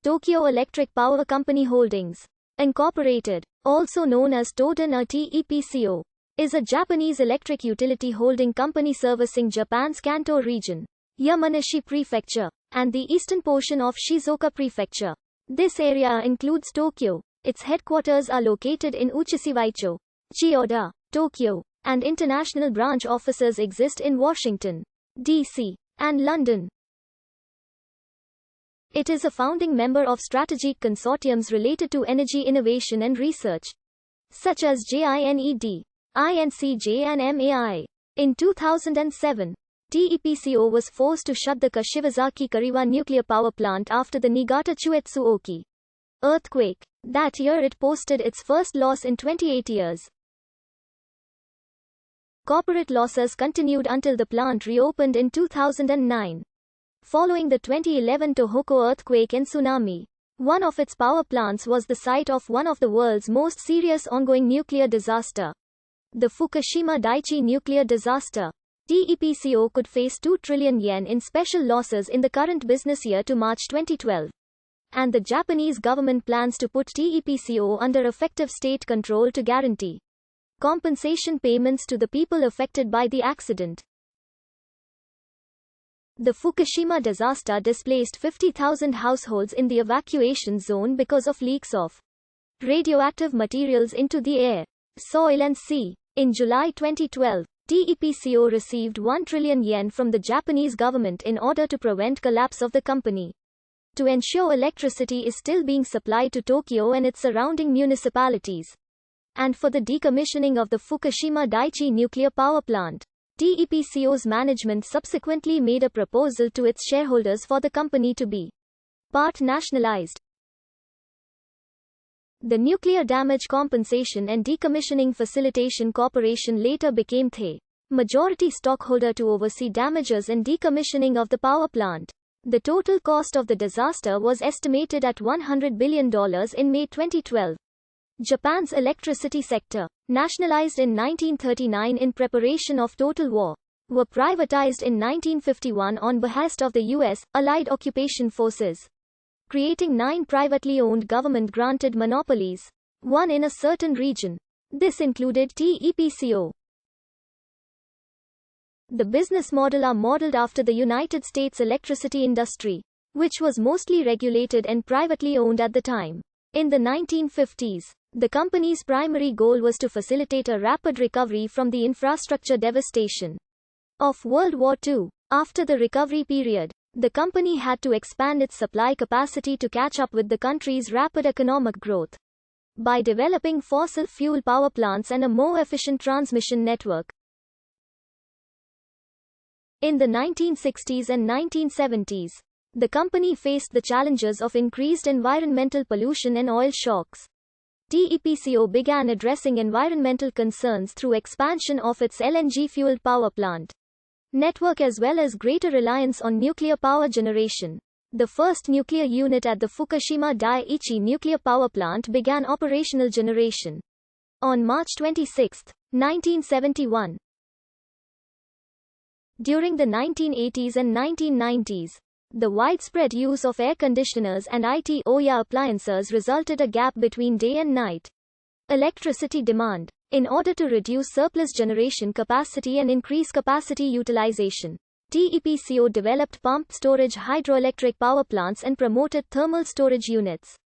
Tokyo Electric Power Company Holdings, Incorporated, also known as Toden or TEPCO, is a Japanese electric utility holding company servicing Japan's Kanto region, Yamanashi Prefecture, and the eastern portion of Shizuoka Prefecture. This area includes Tokyo. Its headquarters are located in Uchishiwaicho, Chiyoda, Tokyo, and international branch offices exist in Washington, D.C., and London. It is a founding member of strategic consortiums related to energy innovation and research, such as JINED, INCJ and MAI. In 2007, TEPCO was forced to shut the Kashiwazaki Kariwa nuclear power plant after the Niigata Chuetsu Oki earthquake. That year it posted its first loss in 28 years. Corporate losses continued until the plant reopened in 2009. Following the 2011 Tohoku earthquake and tsunami, one of its power plants was the site of one of the world's most serious ongoing nuclear disaster, the Fukushima Daiichi nuclear disaster. TEPCO could face 2 trillion yen in special losses in the current business year to March 2012. And the Japanese government plans to put TEPCO under effective state control to guarantee compensation payments to the people affected by the accident. The Fukushima disaster displaced 50,000 households in the evacuation zone because of leaks of radioactive materials into the air, soil and sea. In July 2012, TEPCO received 1 trillion yen from the Japanese government in order to prevent collapse of the company, to ensure electricity is still being supplied to Tokyo and its surrounding municipalities, and for the decommissioning of the Fukushima Daiichi nuclear power plant. TEPCO's management subsequently made a proposal to its shareholders for the company to be part nationalized. The Nuclear Damage Compensation and Decommissioning Facilitation Corporation later became the majority stockholder to oversee damages and decommissioning of the power plant. The total cost of the disaster was estimated at $100 billion in May 2012. Japan's electricity sector, nationalized in 1939 in preparation of total war, were privatized in 1951 on behest of the U.S. Allied occupation forces, creating 9 privately owned government-granted monopolies, one in a certain region. This included TEPCO. The business model are modeled after the United States electricity industry, which was mostly regulated and privately owned at the time. In the 1950s, the company's primary goal was to facilitate a rapid recovery from the infrastructure devastation of World War II. After the recovery period, the company had to expand its supply capacity to catch up with the country's rapid economic growth by developing fossil fuel power plants and a more efficient transmission network. In the 1960s and 1970s, the company faced the challenges of increased environmental pollution and oil shocks. TEPCO began addressing environmental concerns through expansion of its LNG-fueled power plant network as well as greater reliance on nuclear power generation. The first nuclear unit at the Fukushima Daiichi nuclear power plant began operational generation on March 26, 1971. During the 1980s and 1990s, the widespread use of air conditioners and IT/OT appliances resulted a gap between day and night electricity demand. In order to reduce surplus generation capacity and increase capacity utilization, TEPCO developed pumped storage hydroelectric power plants and promoted thermal storage units.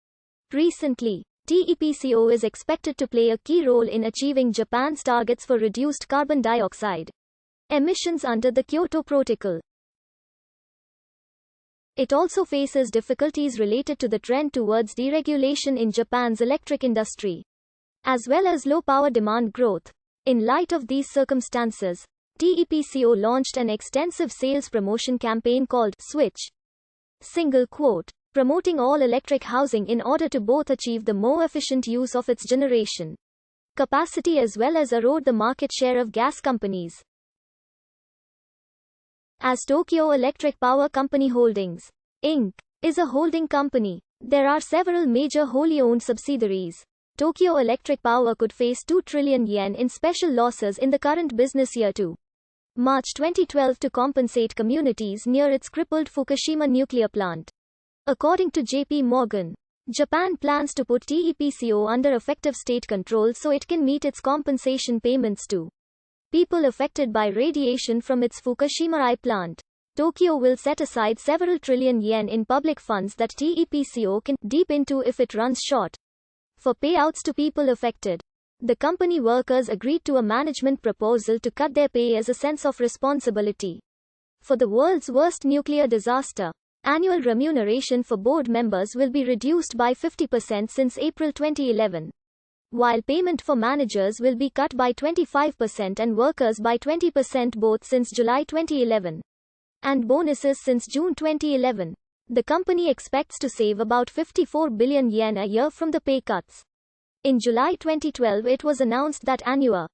Recently, TEPCO is expected to play a key role in achieving Japan's targets for reduced carbon dioxide emissions under the Kyoto Protocol. It also faces difficulties related to the trend towards deregulation in Japan's electric industry, as well as low power demand growth. In light of these circumstances, TEPCO launched an extensive sales promotion campaign called Switch, promoting all-electric housing in order to both achieve the more efficient use of its generation capacity as well as erode the market share of gas companies. As Tokyo Electric Power Company Holdings, Inc. is a holding company, there are several major wholly owned subsidiaries. Tokyo Electric Power could face 2 trillion yen in special losses in the current business year to March 2012 to compensate communities near its crippled Fukushima nuclear plant. According to JP Morgan, Japan plans to put TEPCO under effective state control so it can meet its compensation payments to people affected by radiation from its Fukushima I plant. Tokyo will set aside several trillion yen in public funds that TEPCO can dip into if it runs short for payouts to people affected. The company workers agreed to a management proposal to cut their pay as a sense of responsibility for the world's worst nuclear disaster. Annual remuneration for board members will be reduced by 50% since April 2011, while payment for managers will be cut by 25% and workers by 20% both since July 2011, and bonuses since June 2011. The company expects to save about 54 billion yen a year from the pay cuts. In July 2012 it was announced that annual